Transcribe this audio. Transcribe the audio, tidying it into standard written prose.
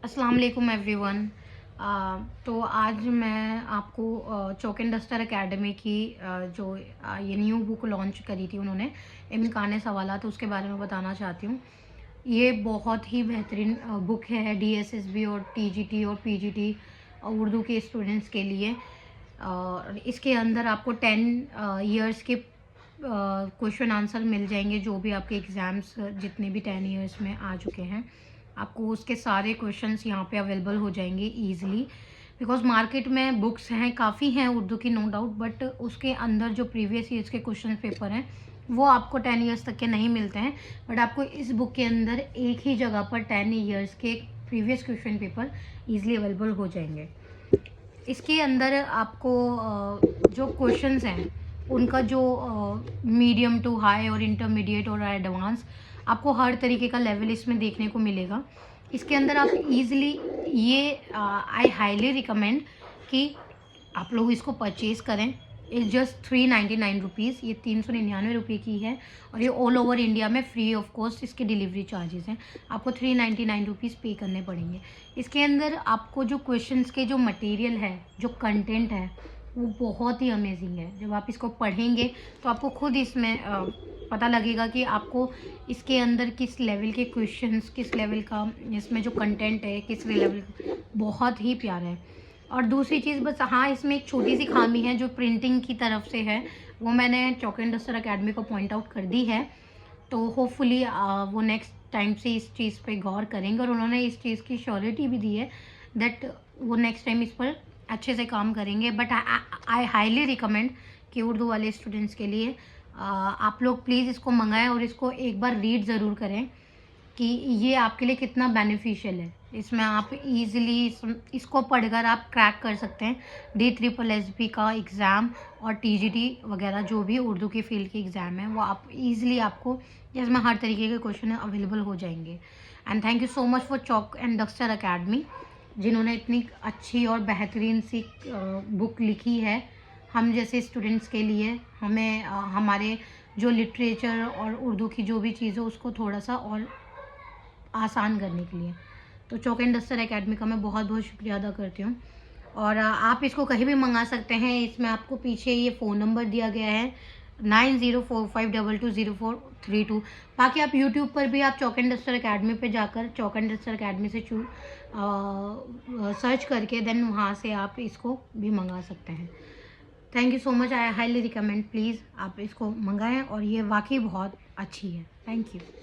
अस्सलाम वालेकुम एवरीवन। तो आज मैं आपको चॉक एंड डस्टर एकेडमी की ये न्यू बुक लॉन्च करी थी उन्होंने, इम्कान सवालात, तो उसके बारे में बताना चाहती हूँ। ये बहुत ही बेहतरीन बुक है डीएसएसबी और टीजीटी और पीजीटी उर्दू के स्टूडेंट्स के लिए। इसके अंदर आपको 10 ईयर्स के क्वेश्चन आंसर मिल जाएंगे, जो भी आपके एग्ज़ाम्स जितने भी 10 ईयर्स में आ चुके हैं, आपको उसके सारे क्वेश्चंस यहाँ पे अवेलेबल हो जाएंगे ईज़िली। बिकॉज़ मार्केट में बुक्स हैं, काफ़ी हैं उर्दू की, नो डाउट, बट उसके अंदर जो प्रीवियस ईयर्स के क्वेश्चन पेपर हैं वो आपको 10 ईयर्स तक के नहीं मिलते हैं। बट आपको इस बुक के अंदर एक ही जगह पर 10 ईयर्स के previous question paper easily available हो जाएंगे। इसके अंदर आपको जो क्वेश्चंस हैं उनका जो मीडियम टू हाई और इंटरमीडिएट और एडवांस, आपको हर तरीके का लेवल इसमें देखने को मिलेगा। इसके अंदर आप इजीली ये आई हाईली रिकमेंड कि आप लोग इसको परचेज़ करें। इट्स जस्ट 399 रुपीज़, ये 399 रुपये की है और ये ऑल ओवर इंडिया में फ्री ऑफ कॉस्ट इसके डिलीवरी चार्जेस हैं। आपको 399 रुपीज़ पे करने पड़ेंगे। इसके अंदर आपको जो क्वेश्चंस के जो मटेरियल है, जो कंटेंट है, वो बहुत ही अमेजिंग है। जब आप इसको पढ़ेंगे तो आपको खुद इसमें पता लगेगा कि आपको इसके अंदर किस लेवल के क्वेश्चंस, किस लेवल का इसमें जो कंटेंट है, किस लेवल, बहुत ही प्यारा है। और दूसरी चीज़, बस हाँ, इसमें एक छोटी सी खामी है जो प्रिंटिंग की तरफ से है, वो मैंने चॉक एंड डस्टर एकेडमी को पॉइंट आउट कर दी है। तो होपफुली वो नेक्स्ट टाइम से इस चीज़ पे गौर करेंगे और उन्होंने इस चीज़ की श्योरिटी भी दी है दैट वो नेक्स्ट टाइम इस पर अच्छे से काम करेंगे। बट आई हाईली रिकमेंड कि उर्दू वाले स्टूडेंट्स के लिए आप लोग प्लीज़ इसको मंगाएं और इसको एक बार रीड ज़रूर करें कि ये आपके लिए कितना बेनिफिशियल है। इसमें आप इजीली इसको पढ़कर आप क्रैक कर सकते हैं DSSB का एग्ज़ाम और TGT वगैरह जो भी उर्दू की फील्ड के एग्ज़ाम है, वो आप इजीली, आपको इसमें हर तरीके के क्वेश्चन अवेलेबल हो जाएंगे। And thank you so much for chalk and duster academy, जिन्होंने इतनी अच्छी और बेहतरीन सी बुक लिखी है हम जैसे स्टूडेंट्स के लिए। हमें हमारे जो लिटरेचर और उर्दू की जो भी चीज़ है उसको थोड़ा सा और आसान करने के लिए। तो चॉक एंड डस्टर एकेडमी का मैं बहुत बहुत शुक्रिया अदा करती हूँ। और आप इसको कहीं भी मंगा सकते हैं। इसमें आपको पीछे ये फ़ोन नंबर दिया गया है 9045220432। बाकी आप यूट्यूब पर भी आप चॉक एंड डस्टर एकेडमी पे जाकर चॉक एंड डस्टर एकेडमी से सर्च करके देन वहाँ से आप इसको भी मंगा सकते हैं। Thank you so much, I highly recommend, please आप इसको मंगाएं और ये वाकई बहुत अच्छी है। Thank you.